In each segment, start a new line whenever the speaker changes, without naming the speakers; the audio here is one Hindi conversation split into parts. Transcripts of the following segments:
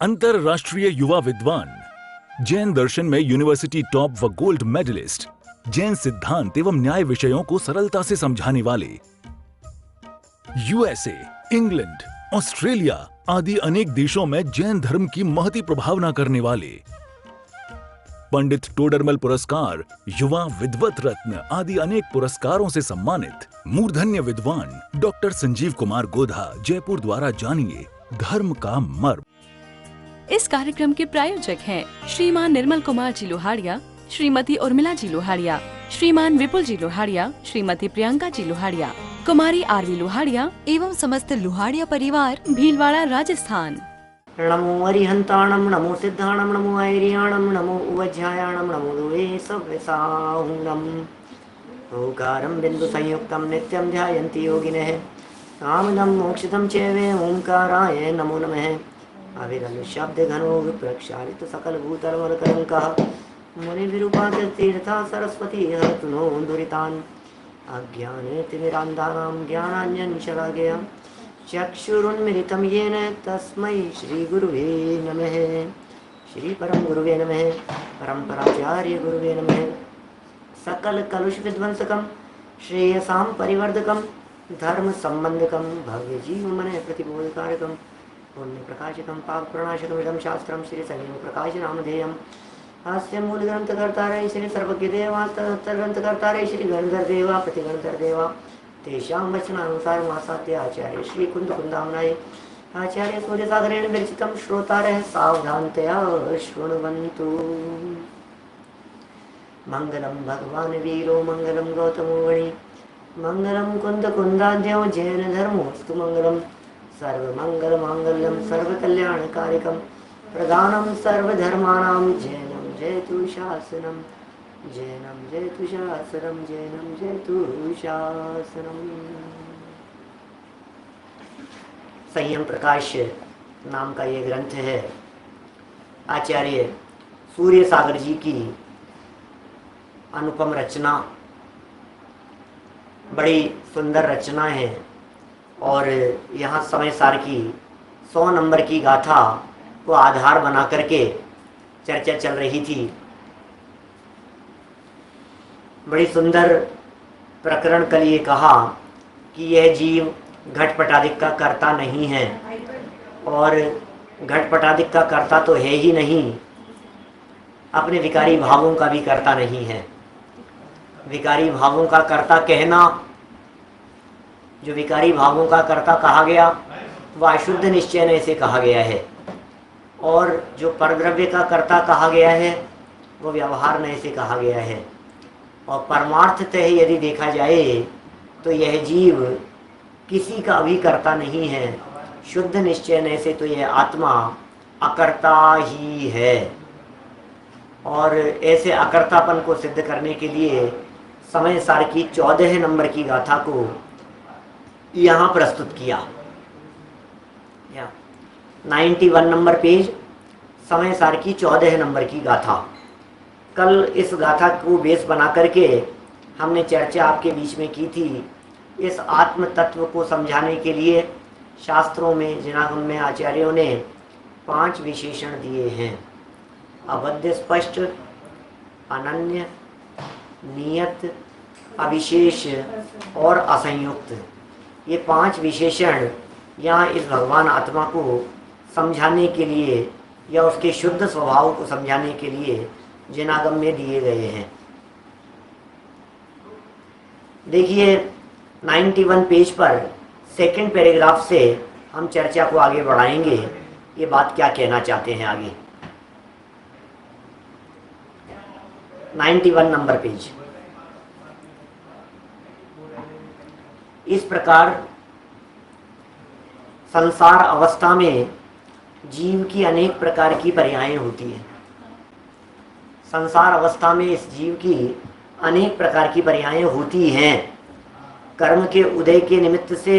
अंतरराष्ट्रीय युवा विद्वान, जैन दर्शन में यूनिवर्सिटी टॉप व गोल्ड मेडलिस्ट, जैन सिद्धांत एवं न्याय विषयों को सरलता से समझाने वाले, यूएसए, इंग्लैंड, ऑस्ट्रेलिया आदि अनेक देशों में जैन धर्म की महती प्रभावना करने वाले, पंडित टोडरमल पुरस्कार, युवा विद्वत रत्न आदि अनेक पुरस्कारों से सम्मानित मूर्धन्य विद्वान डॉक्टर संजीव कुमार गोधा जयपुर द्वारा जानिए धर्म का मर्म।
इस कार्यक्रम के प्रायोजक हैं श्रीमान निर्मल कुमार जी लोहाड़िया, श्रीमती उर्मिला जी लोहाड़िया, श्रीमान विपुल जी लोहाड़िया, श्रीमती प्रियंका जी लोहाड़िया, कुमारी आरवी लोहाड़िया एवं समस्त लोहाड़िया परिवार, भीलवाड़ा, राजस्थान।
नमो अरिहंताणम, नमो सिद्धाणम, नमो ऐरियाणम, नमो उवज्झायाणम, नमो दुवे सव्यसाहुणम। ओंकारं बिंदु संयुक्तं नित्यं ध्यायन्ति योगिनः। कामदं मोक्षदं चैवे ओंकाराय नमो नमः। अविरल शब्द घनो विप्रक्षालित सकल भूतलमलकलंकः। मुनिविरूपातीर्था सरस्वती हरतु नो दुरितान्। अज्ञानतिमिरान्धानां ज्ञानाञ्जनशलाकया चक्षुरुन्मिलितं येन तस्मै श्रीगुरुवे नमः। श्री परम गुरुवे नमः। परम्पराचार्य गुरुवे नमः। सकल कलुष विध्वंसकं श्रेयसां परिवर्धकं धर्म संबंधकं भव्य जीव मन प्रतिबोधकारकं पुण्य प्रकाशकं पाप प्रणाशकम् इदं शास्त्रं श्री संयम प्रकाश नामधेयम्। हास्य मूल ग्रंथकर्तारय श्री सर्वज्ञ देवा ग्रंथकर्तारय श्री गणधर देवा प्रतिगणधर देवा तेषां वचनानुसार मासाद्य आचार्य श्री कुंद कुंदामनाय आचार्य सूर्य सागरेण विरचितं श्रोतारः सावधानतया शृण्वन्तु। मंगलम भगवान वीरो मंगलम गौतमो वणि मंगलम कुंद कुंदाद्यो जैन धर्मोस्तु मंगलम। सर्वमंगल मांगल्यम सर्वकल्याणकारिकं प्रदानं सर्वधर्माणां जैनं जयतु शासनं। जैनं जयतु शासनं। जैनं जयतु शासनं। संयम प्रकाश नाम का ये ग्रंथ है आचार्य सूर्य सागर जी की अनुपम रचना। बड़ी सुंदर रचना है और यहाँ समय सार की 100 नंबर की गाथा को आधार बना करके चर्चा चल रही थी। बड़ी सुंदर प्रकरण कल ये कहा कि यह जीव घटपटादिक का कर्ता नहीं है और घटपटादिक का कर्ता तो है ही नहीं, अपने विकारी भावों का भी कर्ता नहीं है। विकारी भावों का कर्ता कहना, जो विकारी भावों का कर्ता कहा गया वह अशुद्ध निश्चय से कहा गया है और जो परद्रव्य का कर्ता कहा गया है वो व्यवहार नय से कहा गया है। और परमार्थतः यदि देखा जाए तो यह जीव किसी का भी कर्ता नहीं है। शुद्ध निश्चय नय से तो यह आत्मा अकर्ता ही है और ऐसे अकर्तापन को सिद्ध करने के लिए समय सार की 14 नंबर की गाथा को यहाँ प्रस्तुत किया। 91 नंबर पेज, समय सार की 14 नंबर की गाथा। कल इस गाथा को बेस बना करके हमने चर्चा आपके बीच में की थी। इस आत्म तत्व को समझाने के लिए शास्त्रों में जिनागम में आचार्यों ने 5 विशेषण दिए हैं। अबद्ध स्पष्ट, अनन्य, नियत, अविशेष और असंयुक्त। ये 5 विशेषण यहाँ इस भगवान आत्मा को समझाने के लिए या उसके शुद्ध स्वभाव को समझाने के लिए जिनागम में दिए गए हैं। देखिए 91 पेज पर सेकंड पैराग्राफ से हम चर्चा को आगे बढ़ाएंगे। ये बात क्या कहना चाहते हैं आगे। 91 नंबर पेज। इस प्रकार संसार अवस्था में जीव की अनेक प्रकार की पर्यायें होती हैं। संसार अवस्था में इस जीव की अनेक प्रकार की पर्यायें होती हैं। कर्म के उदय के निमित्त से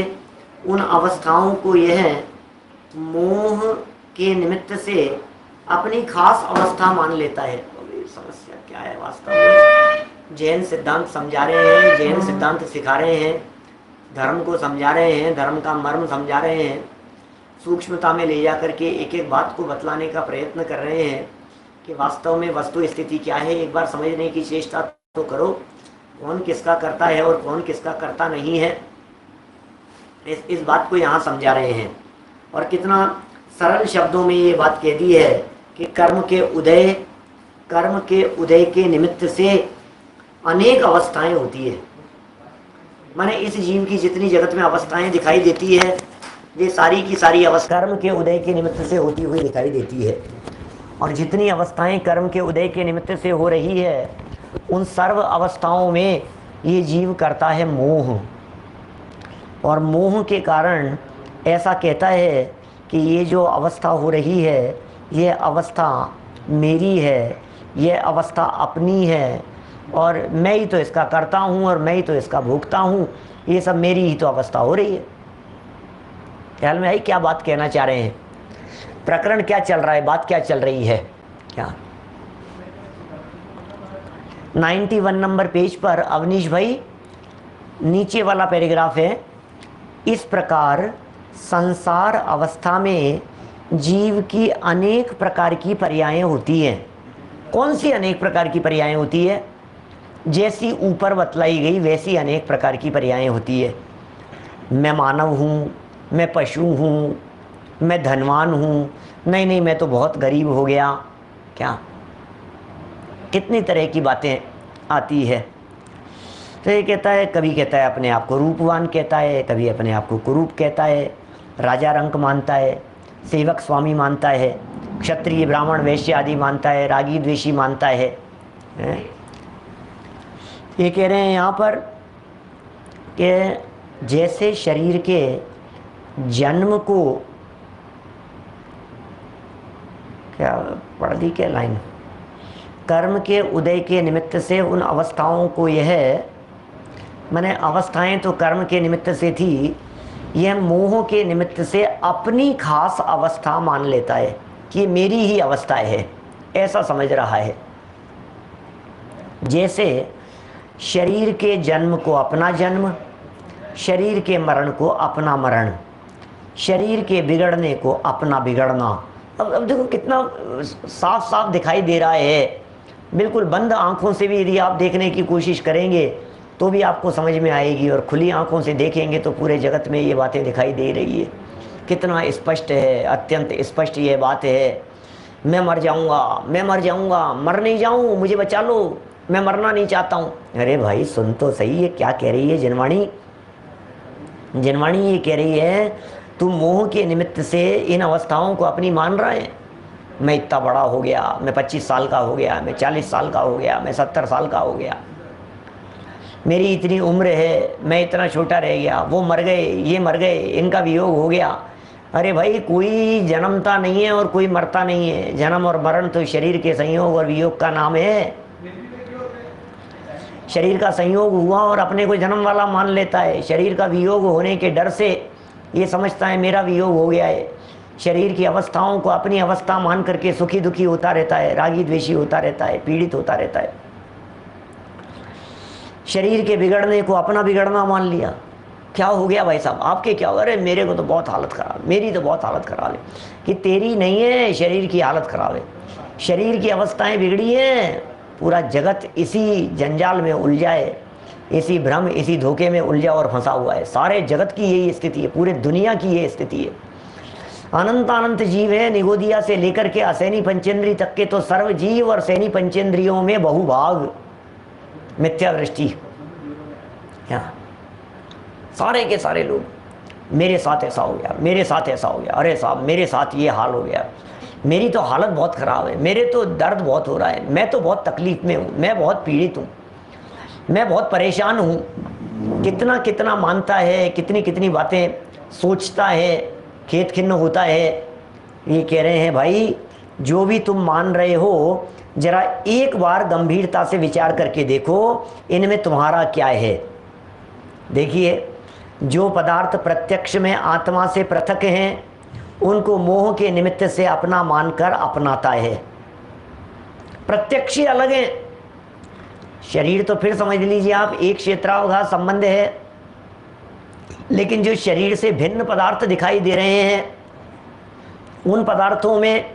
उन अवस्थाओं को यह मोह के निमित्त से अपनी खास अवस्था मान लेता है। तो समस्या क्या है वास्तव में? जैन सिद्धांत समझा रहे हैं, जैन सिद्धांत सिखा रहे हैं, धर्म को समझा रहे हैं, धर्म का मर्म समझा रहे हैं, सूक्ष्मता में ले जा करके एक एक बात को बतलाने का प्रयत्न कर रहे हैं कि वास्तव में वस्तु स्थिति क्या है। एक बार समझने की चेष्टा तो करो, कौन किसका करता है और कौन किसका करता नहीं है। इस बात को यहाँ समझा रहे हैं और कितना सरल शब्दों में ये बात कह दी है कि कर्म के उदय के निमित्त से अनेक अवस्थाएं होती है। माने इस जीव की जितनी जगत में अवस्थाएं दिखाई देती है, ये सारी की सारी अवस्था कर्म के उदय के निमित्त से होती हुई दिखाई देती है। और जितनी अवस्थाएं कर्म के उदय के निमित्त से हो रही है, उन सर्व अवस्थाओं में ये जीव करता है मोह। और मोह के कारण ऐसा कहता है कि ये जो अवस्था हो रही है, ये अवस्था मेरी है, ये अवस्था अपनी है, और मैं ही तो इसका करता हूँ और मैं ही तो इसका भोगता हूँ। ये सब मेरी ही तो अवस्था हो रही है। ख्याल में आई क्या बात कहना चाह रहे हैं? प्रकरण क्या चल रहा है, बात क्या चल रही है? क्या 91 नंबर पेज पर अवनीश भाई नीचे वाला पैराग्राफ है। इस प्रकार संसार अवस्था में जीव की अनेक प्रकार की पर्यायें होती हैं। कौन सी अनेक प्रकार की पर्यायें होती है? जैसी ऊपर बतलाई गई वैसी अनेक प्रकार की पर्यायें होती है। मैं मानव हूँ, मैं पशु हूँ, मैं धनवान हूँ, नहीं मैं तो बहुत गरीब हो गया। क्या कितनी तरह की बातें आती है। तो ये कहता है, कभी कहता है अपने आप को रूपवान कहता है, कभी अपने आप को कुरूप कहता है, राजा रंक मानता है, सेवक स्वामी मानता है, क्षत्रिय ब्राह्मण वैश्य आदि मानता है, रागी द्वेषी मानता है। ये कह रहे हैं यहाँ पर कि जैसे शरीर के जन्म को, क्या पढ़ दी क्या लाइन, कर्म के उदय के निमित्त से उन अवस्थाओं को, यह माने अवस्थाएं तो कर्म के निमित्त से थी, यह मोह के निमित्त से अपनी खास अवस्था मान लेता है कि मेरी ही अवस्था है, ऐसा समझ रहा है। जैसे शरीर के जन्म को अपना जन्म, शरीर के मरण को अपना मरण, शरीर के बिगड़ने को अपना बिगड़ना। अब देखो कितना साफ साफ दिखाई दे रहा है। बिल्कुल बंद आंखों से भी यदि आप देखने की कोशिश करेंगे तो भी आपको समझ में आएगी, और खुली आंखों से देखेंगे तो पूरे जगत में ये बातें दिखाई दे रही है। कितना स्पष्ट है, अत्यंत स्पष्ट ये बात है। मैं मर जाऊंगा, मैं मर जाऊंगा, मर नहीं जाऊं, मुझे बचा लो, मैं मरना नहीं चाहता हूं। अरे भाई सुन तो सही है, क्या कह रही है जनवाणी? जनवाणी ये कह रही है, तू मोह के निमित्त से इन अवस्थाओं को अपनी मान रहा है। मैं इतना बड़ा हो गया, मैं 25 साल का हो गया, मैं 40 साल का हो गया, मैं 70 साल का हो गया, मेरी इतनी उम्र है, मैं इतना छोटा रह गया, वो मर गए, ये मर गए, इनका वियोग हो गया। अरे भाई कोई जन्मता नहीं है और कोई मरता नहीं है। जन्म और मरण तो शरीर के संयोग और वियोग का नाम है। शरीर का संयोग हुआ और अपने को जन्म वाला मान लेता है। शरीर का वियोग होने के डर से ये समझता है मेरा वियोग हो गया है। शरीर की अवस्थाओं को अपनी अवस्था मान करके सुखी दुखी होता रहता है, रागी द्वेषी होता रहता है, पीड़ित होता रहता है। शरीर के बिगड़ने को अपना बिगड़ना मान लिया। क्या हो गया भाई साहब, आपके क्या हो? अरे मेरे को तो बहुत हालत खराब, मेरी तो बहुत हालत खराब है। कि तेरी नहीं है, शरीर की हालत खराब है, शरीर की अवस्थाएं बिगड़ी हैं। पूरा जगत इसी जंजाल में उलझा है, इसी भ्रम, इसी धोखे में उलझा और फंसा हुआ है। सारे जगत की यही स्थिति है, पूरे दुनिया की यही स्थिति है। अनंत अनंत जीव है, निगोदिया से लेकर के असैनी पंचेंद्रिय तक के तो सर्व जीव, और सैनी पंचेंद्रियों में बहुभाग मिथ्या दृष्टि। क्या सारे के सारे लोग, मेरे साथ ऐसा हो गया, मेरे साथ ऐसा हो गया, अरे साहब मेरे साथ ये हाल हो गया, मेरी तो हालत बहुत ख़राब है, मेरे तो दर्द बहुत हो रहा है, मैं तो बहुत तकलीफ़ में हूँ, मैं बहुत पीड़ित हूँ, मैं बहुत परेशान हूँ। कितना कितना मानता है, कितनी कितनी बातें सोचता है, खेत खिन्न होता है। ये कह रहे हैं भाई जो भी तुम मान रहे हो, जरा एक बार गंभीरता से विचार करके देखो इनमें तुम्हारा क्या है। देखिए, जो पदार्थ प्रत्यक्ष में आत्मा से पृथक हैं उनको मोह के निमित्त से अपना मानकर अपनाता है। प्रत्यक्ष ही अलग है। शरीर तो फिर समझ लीजिए आप, एक क्षेत्रावघात संबंध है, लेकिन जो शरीर से भिन्न पदार्थ दिखाई दे रहे हैं उन पदार्थों में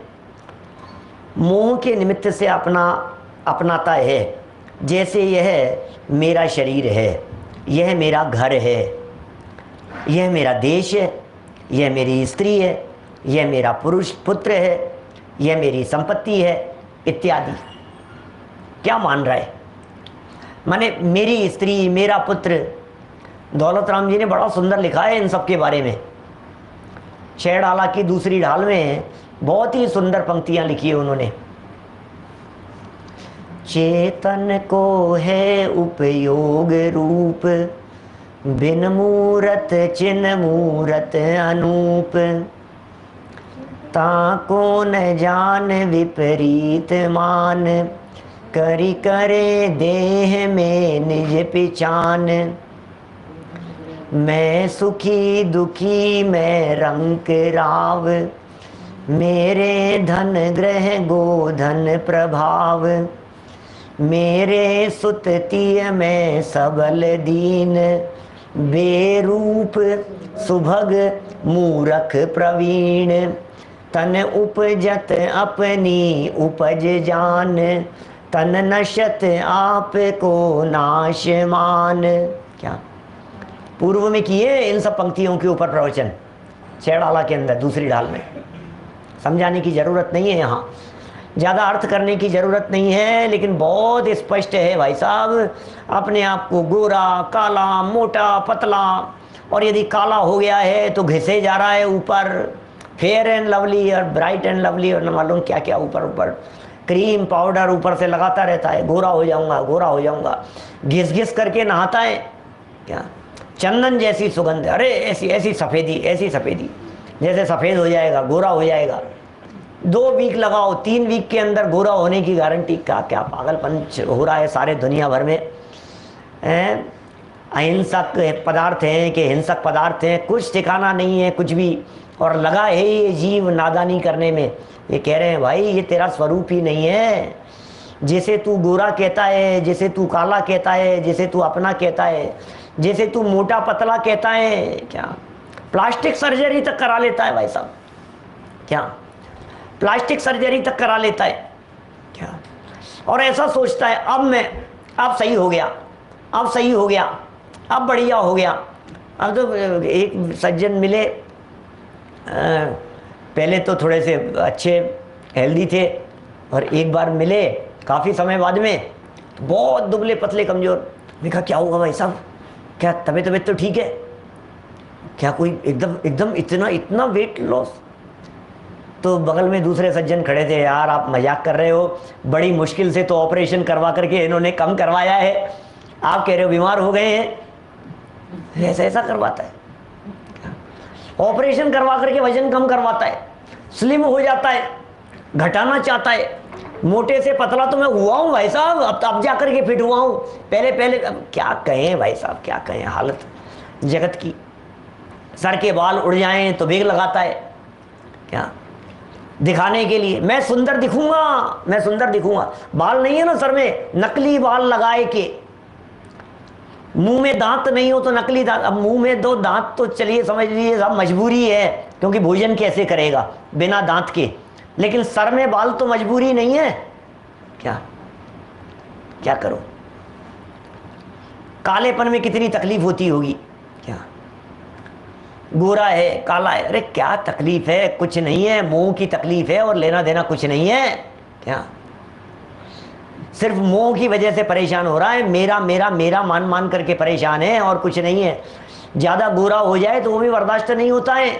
मोह के निमित्त से अपनाता है। जैसे यह मेरा शरीर है, यह मेरा घर है, यह मेरा देश है, यह मेरी स्त्री है, यह मेरा पुरुष पुत्र है, यह मेरी संपत्ति है इत्यादि। क्या मान रहा है? माने मेरी स्त्री, मेरा पुत्र। दौलत राम जी ने बड़ा सुंदर लिखा है इन सब के बारे में। 6 डाला की दूसरी ढाल में बहुत ही सुंदर पंक्तियां लिखी है उन्होंने। चेतन को है उपयोग रूप, बिन मूरत चिन्ह मूरत अनूप, ताको न जान विपरीत मान, करी करे देह में निज पिचान। मैं सुखी दुखी मैं रंक राव, मेरे धन ग्रह गोधन प्रभाव, मेरे सुततीय में सबल दीन, बेरूप सुभग मूरख प्रवीण, तन उपजत अपनी उपज जान, तन नशत आप को नाश मान। क्या पूर्व में किए इन सब पंक्तियों के ऊपर प्रवचन 6 डाला के अंदर दूसरी ढाल में। समझाने की जरूरत नहीं है, यहाँ ज़्यादा अर्थ करने की ज़रूरत नहीं है, लेकिन बहुत स्पष्ट है भाई साहब। अपने आप को गोरा काला मोटा पतला, और यदि काला हो गया है तो घिसे जा रहा है ऊपर, फेयर एंड लवली और ब्राइट एंड लवली और न मालूम क्या क्या ऊपर ऊपर क्रीम पाउडर ऊपर से लगाता रहता है। गोरा हो जाऊंगा गोरा हो जाऊंगा, घिस घिस करके नहाता है। क्या चंदन जैसी सुगंध, अरे ऐसी ऐसी सफ़ेदी, ऐसी सफ़ेदी, जैसे सफ़ेद हो जाएगा गोरा हो जाएगा। 2 वीक लगाओ, 3 वीक के अंदर गोरा होने की गारंटी। क्या क्या पागलपन हो रहा है सारे दुनिया भर में। अहिंसक पदार्थ हैं कि हिंसक पदार्थ हैं, कुछ ठिकाना नहीं है कुछ भी। और लगा है ये जीव नादानी करने में। ये कह रहे हैं भाई ये तेरा स्वरूप ही नहीं है। जैसे तू गोरा कहता है, जैसे तू काला कहता है, जैसे तू अपना कहता है, जैसे तू मोटा पतला कहता है, क्या प्लास्टिक सर्जरी तक करा लेता है भाई साहब। क्या प्लास्टिक सर्जरी तक करा लेता है क्या? और ऐसा सोचता है अब सही हो गया, अब सही हो गया, अब बढ़िया हो गया। अब तो एक सज्जन मिले, पहले तो थोड़े से अच्छे हेल्दी थे, और एक बार मिले काफ़ी समय बाद में तो बहुत दुबले पतले कमज़ोर। देखा क्या हुआ भाई साहब, क्या तबीयत तो ठीक है क्या? कोई एकदम इतना वेट लॉस? तो बगल में दूसरे सज्जन खड़े थे, यार आप मजाक कर रहे हो, बड़ी मुश्किल से तो ऑपरेशन करवा करके इन्होंने कम करवाया है, आप कह रहे हो बीमार हो गए हैं। ऐसा करवाता है, ऑपरेशन करवा करके वजन कम करवाता है, स्लिम हो जाता है, घटाना चाहता है। मोटे से पतला तो मैं हुआ हूँ भाई साहब, अब जा करके फिट हुआ हूँ। पहले अब क्या कहें भाई साहब, क्या कहें हालत जगत की। सर के बाल उड़ जाएं तो बेग लगाता है, क्या दिखाने के लिए, मैं सुंदर दिखूंगा, मैं सुंदर दिखूंगा। बाल नहीं है ना सर में, नकली बाल लगाए के। मुंह में दांत नहीं हो तो नकली दांत। अब मुंह में 2 दांत तो चलिए समझ लीजिए सब मजबूरी है, क्योंकि भोजन कैसे करेगा बिना दांत के। लेकिन सर में बाल तो मजबूरी नहीं है। क्या करो? कालेपन में कितनी तकलीफ होती होगी। क्या गोरा है काला है, अरे क्या तकलीफ है? कुछ नहीं है, मोह की तकलीफ है और लेना देना कुछ नहीं है। क्या सिर्फ मोह की वजह से परेशान हो रहा है, मेरा मेरा मेरा मान मान करके परेशान है और कुछ नहीं है। ज्यादा गोरा हो जाए तो वो भी बर्दाश्त नहीं होता है।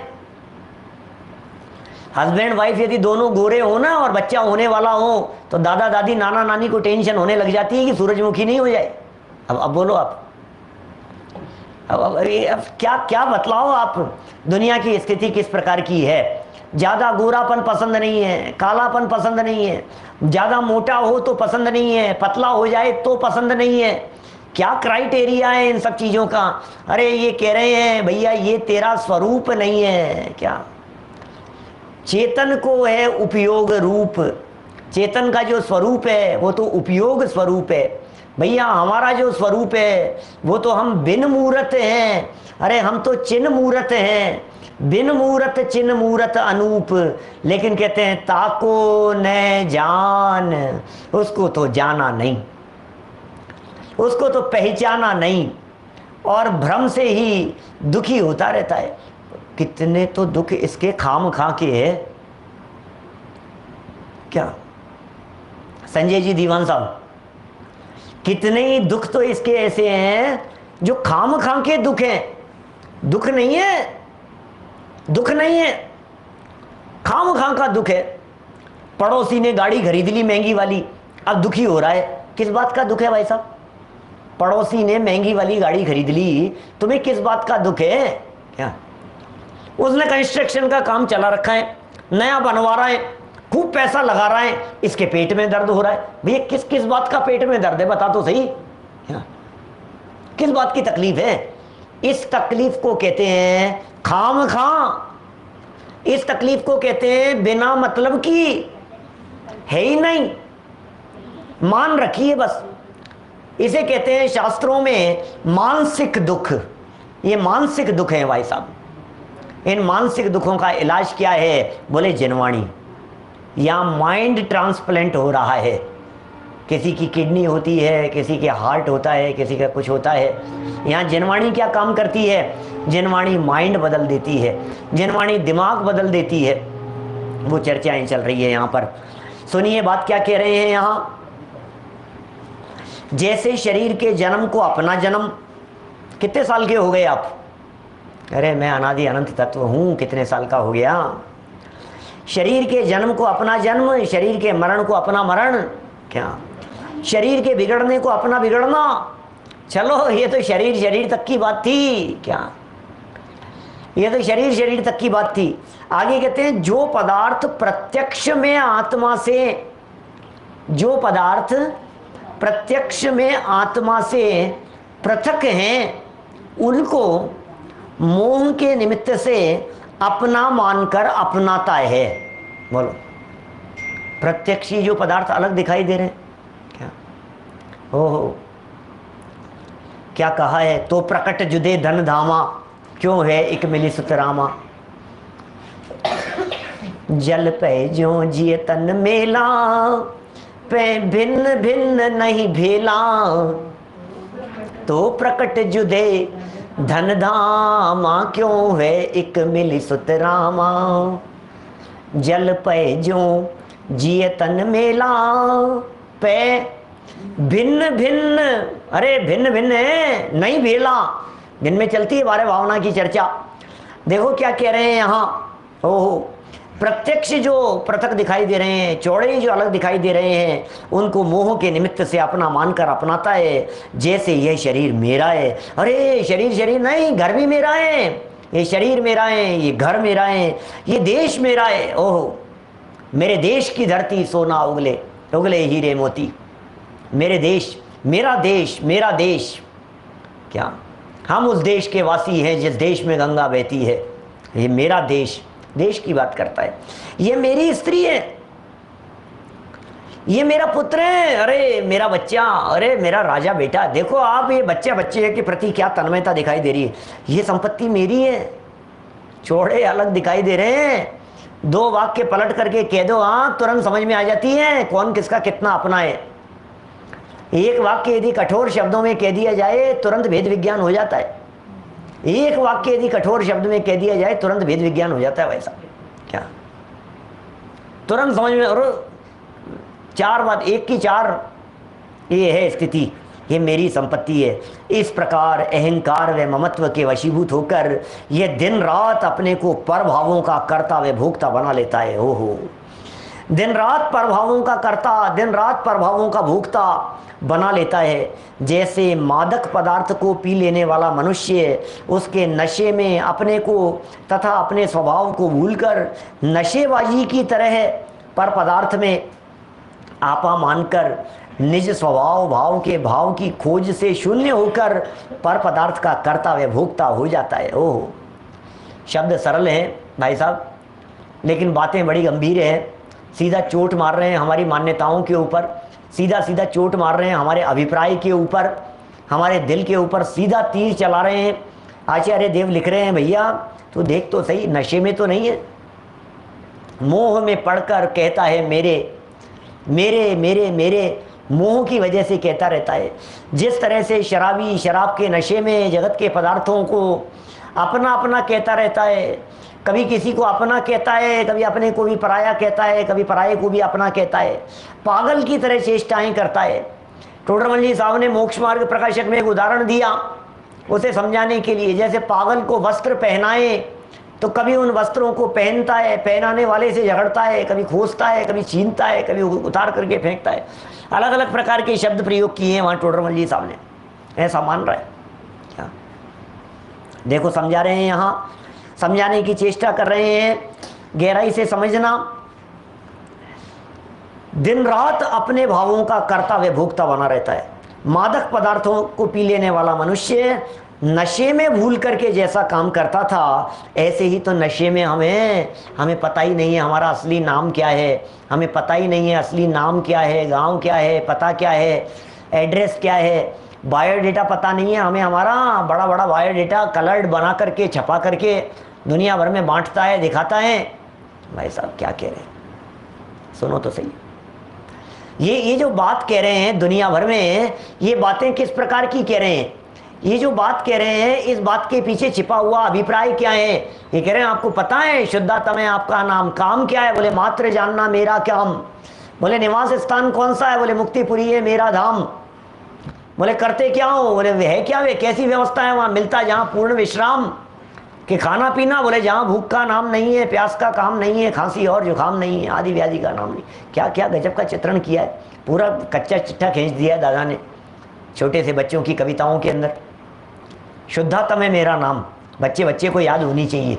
हस्बैंड वाइफ यदि दोनों गोरे हो ना और बच्चा होने वाला हो तो दादा दादी नाना नानी को टेंशन होने लग जाती है कि सूरजमुखी नहीं हो जाए। अब बोलो आप, अब क्या बतलाओ आप, दुनिया की स्थिति किस प्रकार की है। ज़्यादा गोरापन पसंद नहीं है, कालापन पसंद नहीं है, ज़्यादा मोटा हो तो पसंद नहीं है, पतला हो जाए तो पसंद नहीं है। क्या क्राइटेरिया है इन सब चीज़ों का? अरे ये कह रहे हैं भैया ये तेरा स्वरूप नहीं है। क्या चेतन को है उपयोग रूप, चेतन का जो स्वरूप है वो तो उपयोग स्वरूप है। भैया हमारा जो स्वरूप है वो तो हम बिन मूर्त हैं। अरे हम तो चिन्ह मूर्त हैं। बिन मूरत चिन मूरत अनूप, लेकिन कहते हैं ताको न जान, उसको तो जाना नहीं, उसको तो पहचाना नहीं, और भ्रम से ही दुखी होता रहता है। कितने तो दुख इसके खाम खा के है क्या संजय जी दीवान साहब, कितने ही दुख तो इसके ऐसे हैं जो खाम खा के दुख हैं। दुख नहीं है, दुख नहीं है, खाम खा का दुख है। पड़ोसी ने गाड़ी खरीद ली महंगी वाली, अब दुखी हो रहा है। किस बात का दुख है भाई साहब? पड़ोसी ने महंगी वाली गाड़ी खरीद ली, तुम्हें किस बात का दुख है? क्या उसने कंस्ट्रक्शन का काम चला रखा है, नया बनवा रहा है, खूब पैसा लगा रहा है, इसके पेट में दर्द हो रहा है। भैया किस किस बात का पेट में दर्द है बता तो सही, क्या किस बात की तकलीफ है? इस तकलीफ को कहते हैं खाम खा, इस तकलीफ को कहते हैं बिना मतलब की, है ही नहीं, मान रखिए बस। इसे कहते हैं शास्त्रों में मानसिक दुख। ये मानसिक दुख है भाई साहब। इन मानसिक दुखों का इलाज क्या है? बोले जिनवाणी, या माइंड ट्रांसप्लांट हो रहा है। किसी की किडनी होती है, किसी के हार्ट होता है, किसी का कुछ होता है। यहाँ जिनवाणी क्या काम करती है? जिनवाणी माइंड बदल देती है, जिनवाणी दिमाग बदल देती है। वो चर्चाएं चल रही है यहाँ पर। सुनिए बात क्या कह रहे हैं यहाँ। जैसे शरीर के जन्म को अपना जन्म, कितने साल के हो गए आप? अरे मैं अनादि अनंत तत्व हूँ, कितने साल का हो गया? शरीर के जन्म को अपना जन्म, शरीर के मरण को अपना मरण, क्या शरीर के बिगड़ने को अपना बिगड़ना। चलो ये तो शरीर शरीर तक की बात थी, क्या ये तो शरीर शरीर तक की बात थी। आगे कहते हैं जो पदार्थ प्रत्यक्ष में आत्मा से, जो पदार्थ प्रत्यक्ष में आत्मा से पृथक हैं, उनको मोह के निमित्त से अपना मानकर अपनाता है। बोलो, प्रत्यक्षी जो पदार्थ अलग दिखाई दे रहे हैं, क्या हो क्या कहा है? तो प्रकट जुदे धन धामा, क्यों है एक मिली सुतरामा। जल पे जो जिय तन मेला, पे भिन्न भिन्न नहीं भेला। तो प्रकट जुदे धन धामा, क्यों है एक मिली सुतरामा। जल पे जो जिय तन मेला, पे भिन्न भिन्न, अरे भिन्न भिन्न है नहीं भेला। दिन में चलती है बारे भावना की चर्चा। देखो क्या कह रहे हैं यहाँ। ओहो, प्रत्यक्ष जो पृथक दिखाई दे रहे हैं, चौड़े जो अलग दिखाई दे रहे हैं, उनको मोह के निमित्त से अपना मानकर अपनाता है। जैसे यह शरीर मेरा है। अरे शरीर शरीर नहीं, घर भी मेरा है, ये शरीर मेरा है, ये घर मेरा है, ये देश मेरा है। ओहो, मेरे देश की धरती सोना उगले उगले हीरे मोती। मेरे देश, मेरा देश, मेरा देश, क्या हम उस देश के वासी हैं जिस देश में गंगा बहती है। ये मेरा देश, देश की बात करता है। ये मेरी स्त्री है, ये मेरा पुत्र है, अरे मेरा बच्चा, अरे मेरा राजा बेटा। देखो आप, ये बच्चे बच्चे के प्रति क्या तन्मयता दिखाई दे रही है। ये संपत्ति मेरी है। चौड़े अलग दिखाई दे रहे हैं, दो वाक्य पलट करके कह दो, हाँ तुरंत समझ में आ जाती है कौन किसका कितना अपना है। एक वाक्य यदि कठोर शब्दों में कह दिया जाए तुरंत भेद विज्ञान हो जाता है। एक वाक्य यदि कठोर शब्द में कह दिया जाए तुरंत भेद विज्ञान हो जाता है। वैसा क्या तुरंत समझ में। और चार बात, एक की चार, ये है स्थिति, ये मेरी संपत्ति है। इस प्रकार अहंकार व ममत्व के वशीभूत होकर यह दिन रात अपने को परभावों का कर्ता व भोक्ता बना लेता है। ओहो, दिन रात प्रभावों का कर्ता, दिन रात प्रभावों का भोक्ता बना लेता है। जैसे मादक पदार्थ को पी लेने वाला मनुष्य उसके नशे में अपने को तथा अपने स्वभाव को भूलकर नशेबाजी की तरह पर पदार्थ में आपा मानकर निज स्वभाव भाव के भाव की खोज से शून्य होकर पर पदार्थ का कर्ता व भोक्ता हो जाता है। ओह, शब्द सरल हैं भाई साहब, लेकिन बातें बड़ी गंभीर हैं। सीधा चोट मार रहे हैं हमारी मान्यताओं के ऊपर, सीधा सीधा चोट मार रहे हैं हमारे अभिप्राय के ऊपर, हमारे दिल के ऊपर सीधा तीर चला रहे हैं। आचार्य देव लिख रहे हैं, भैया तू देख तो सही, नशे में तो नहीं है? मोह में पड़कर कहता है मेरे मेरे मेरे मेरे, मोह की वजह से कहता रहता है। जिस तरह से शराबी शराब के नशे में जगत के पदार्थों को अपना अपना कहता रहता है, कभी किसी को अपना कहता है, कभी अपने को भी पराया कहता है, कभी पराये को भी अपना कहता है, पागल की तरह चेष्टाएं करता है। टोडरमल जी साहब ने मोक्ष मार्ग प्रकाशक में एक उदाहरण दिया उसे समझाने के लिए। जैसे पागल को वस्त्र पहनाए तो कभी उन वस्त्रों को पहनता है, पहनाने वाले से झगड़ता है, कभी खोजता है, कभी छीनता है, कभी उतार करके फेंकता है। अलग अलग प्रकार के शब्द प्रयोग किए हैं वहाँ टोडरमल जी साहब ने, ऐसा मान रहा है क्या? देखो समझा रहे हैं, यहाँ समझाने की चेष्टा कर रहे हैं, गहराई से समझना। दिन रात अपने भावों का कर्ता व भोक्ता बना रहता है। मादक पदार्थों को पी लेने वाला मनुष्य नशे में भूल करके जैसा काम करता था, ऐसे ही तो नशे में हमें पता ही नहीं है हमारा असली नाम क्या है, हमें पता ही नहीं है असली नाम क्या है, गांव क्या है, पता क्या है, एड्रेस क्या है, बायोडेटा पता नहीं है हमें। हमारा बड़ा बड़ा बायोडेटा कलर्ड बना करके छपा करके दुनिया भर में बांटता है, दिखाता है। भाई साहब क्या कह रहे हैं, सुनो तो सही। ये जो बात कह रहे हैं दुनिया भर में, ये बातें किस प्रकार की कह रहे हैं? ये जो बात कह रहे हैं, इस बात के पीछे छिपा हुआ अभिप्राय क्या है? ये कह रहे हैं आपको पता है शुद्धात्मा है आपका नाम, काम क्या है? बोले मात्र जानना मेरा काम। बोले निवास स्थान कौन सा है? बोले मुक्तिपुरी है मेरा धाम। बोले करते क्या हो? बोले है क्या, वे कैसी व्यवस्था है वहाँ मिलता जहाँ पूर्ण विश्राम कि खाना पीना? बोले जहाँ भूख का नाम नहीं है, प्यास का काम नहीं है, खांसी और जुकाम नहीं है, आदि व्याधि का नाम नहीं। क्या क्या गजब का चित्रण किया है, पूरा कच्चा चिट्ठा खींच दिया है दादा ने छोटे से बच्चों की कविताओं के अंदर। शुद्धात्मा है मेरा नाम, बच्चे बच्चे को याद होनी चाहिए।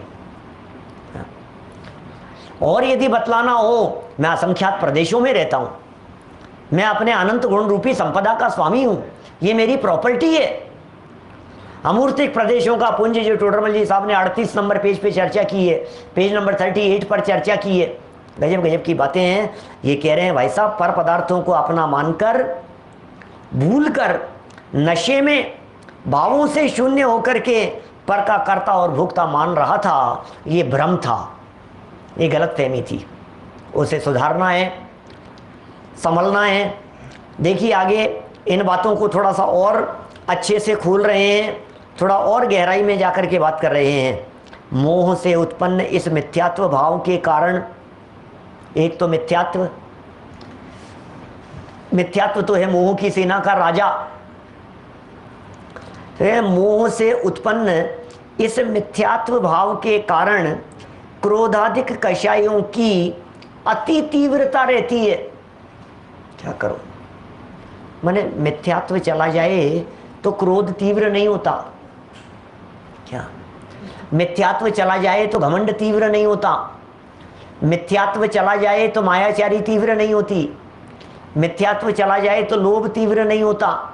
और यदि बतलाना हो, मैं असंख्यात प्रदेशों में रहता हूँ, मैं अपने अनंत गुण रूपी संपदा का स्वामी हूँ, ये मेरी प्रॉपर्टी है। अमूर्तिक प्रदेशों का पुंज जो टोडरमल जी साहब ने 38 नंबर पेज पे चर्चा की है, पेज नंबर 38 पर चर्चा की है। गजब गजब की बातें हैं। ये कह रहे हैं भाई साहब पर पदार्थों को अपना मानकर भूलकर नशे में भावों से शून्य होकर के पर का कर्ता और भोक्ता मान रहा था, ये भ्रम था, ये गलत फहमी थी। उसे सुधारना है, संभलना है। देखिए आगे इन बातों को थोड़ा सा और अच्छे से खोल रहे हैं, थोड़ा और गहराई में जाकर के बात कर रहे हैं। मोह से उत्पन्न इस मिथ्यात्व भाव के कारण, एक तो मिथ्यात्व तो है मोह की सेना का राजा। मोह से उत्पन्न इस मिथ्यात्व भाव के कारण क्रोधाधिक कषायों की अति तीव्रता रहती है। क्या करो, माने मिथ्यात्व चला जाए तो क्रोध तीव्र नहीं होता क्या? मिथ्यात्व चला जाए तो घमंड तीव्र नहीं होता, मिथ्यात्व चला जाए तो मायाचारी तीव्र नहीं होती, मिथ्यात्व चला जाए तो लोभ तीव्र नहीं होता।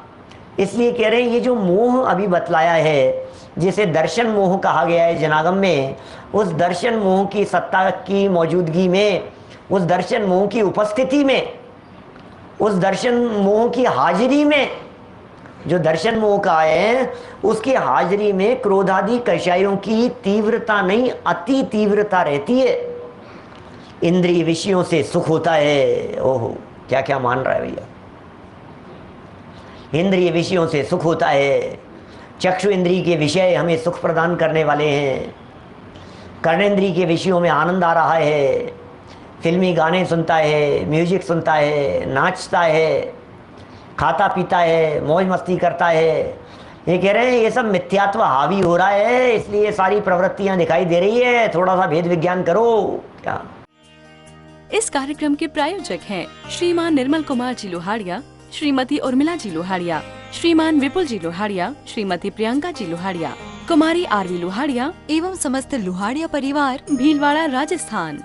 इसलिए कह रहे हैं ये जो मोह अभी बतलाया है, जिसे दर्शन मोह कहा गया है जनागम में, उस दर्शन मोह की सत्ता की मौजूदगी में, उस दर्शन मोह की उपस्थिति में, उस दर्शन मोह की हाजिरी में, जो दर्शन मोह का है उसकी हाजिरी में क्रोधादि कषायों की तीव्रता नहीं अति तीव्रता रहती है। इंद्रिय विषयों से सुख होता है। ओहो क्या क्या मान रहा है भैया। इंद्रिय विषयों से सुख होता है। चक्षु इंद्रिय के विषय हमें सुख प्रदान करने वाले हैं। कर्णेंद्रिय के विषयों में आनंद आ रहा है, फिल्मी गाने सुनता है, म्यूजिक सुनता है, नाचता है, खाता पीता है, मौज मस्ती करता है। ये कह रहे हैं ये सब मिथ्यात्व हावी हो रहा है, इसलिए ये सारी प्रवृत्तियां दिखाई दे रही है। थोड़ा सा भेद विज्ञान करो क्या।
इस कार्यक्रम के प्रायोजक हैं श्रीमान निर्मल कुमार जी लोहाड़िया, श्रीमती उर्मिला जी लोहाड़िया, श्रीमान विपुल जी लोहाड़िया, श्रीमती प्रियंका जी लोहाड़िया, कुमारी आरवी लोहाड़िया एवं समस्त लोहाड़िया परिवार, भीलवाड़ा, राजस्थान।